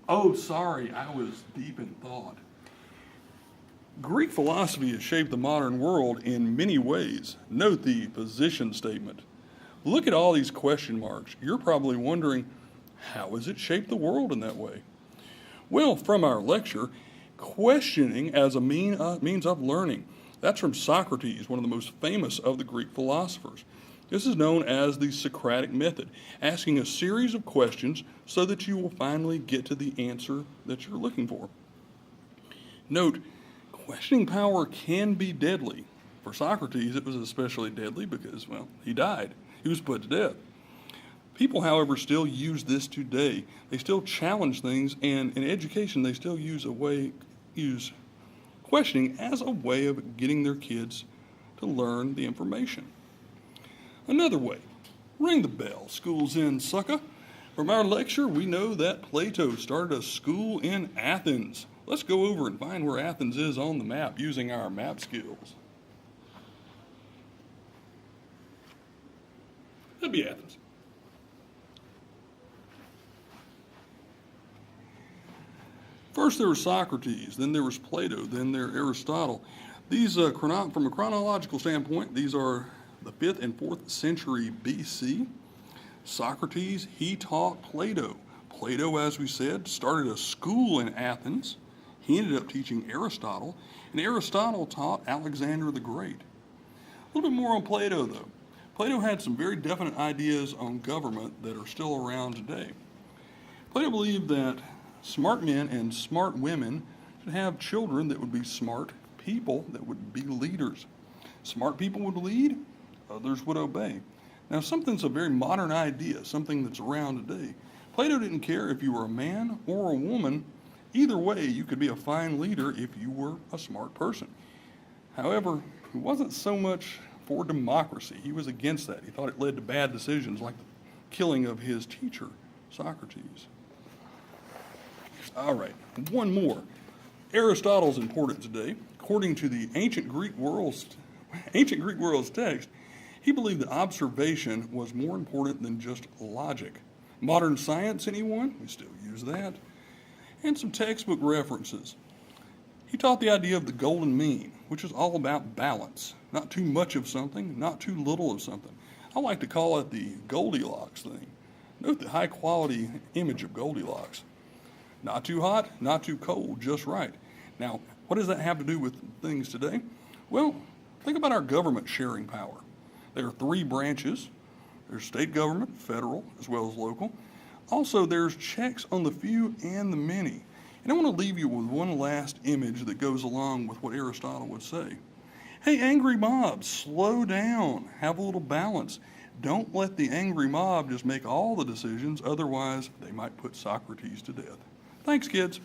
Oh, sorry, I was deep in thought. Greek philosophy has shaped the modern world in many ways. Note the position statement. Look at all these question marks. You're probably wondering, how has it shaped the world in that way? Well, from our lecture, questioning as a means of learning. That's from Socrates, one of the most famous of the Greek philosophers. This is known as the Socratic method, asking a series of questions so that you will finally get to the answer that you're looking for. Note, questioning power can be deadly. For Socrates, it was especially deadly because, well, he died. He was put to death. People, however, still use this today. They still challenge things, and in education, they still use questioning as a way of getting their kids to learn the information. Another way, ring the bell. School's in, sucker. From our lecture, we know that Plato started a school in Athens. Let's go over and find where Athens is on the map using our map skills. That'd be Athens. First there was Socrates, then there was Plato, then there Aristotle. These, from a chronological standpoint, these are the 5th and 4th century BC. Socrates, he taught Plato. Plato, as we said, started a school in Athens. He ended up teaching Aristotle, and Aristotle taught Alexander the Great. A little bit more on Plato, though. Plato had some very definite ideas on government that are still around today. Plato believed that smart men and smart women should have children that would be smart people that would be leaders. Smart people would lead, others would obey. Now, something's a very modern idea, something that's around today. Plato didn't care if you were a man or a woman. Either way, you could be a fine leader if you were a smart person. However, he wasn't so much for democracy. He was against that. He thought it led to bad decisions like the killing of his teacher, Socrates. All right, one more. Aristotle's important today. According to the ancient Greek world's text, he believed that observation was more important than just logic. Modern science, anyone? We still use that. And some textbook references. He taught the idea of the golden mean, which is all about balance. Not too much of something, not too little of something. I like to call it the Goldilocks thing. Note the high quality image of Goldilocks. Not too hot, not too cold, just right. Now, what does that have to do with things today? Well, think about our government sharing power. There are 3 branches. There's state government, federal, as well as local. Also, there's checks on the few and the many. And I want to leave you with one last image that goes along with what Aristotle would say. Hey, angry mob, slow down. Have a little balance. Don't let the angry mob just make all the decisions, otherwise they might put Socrates to death. Thanks, kids.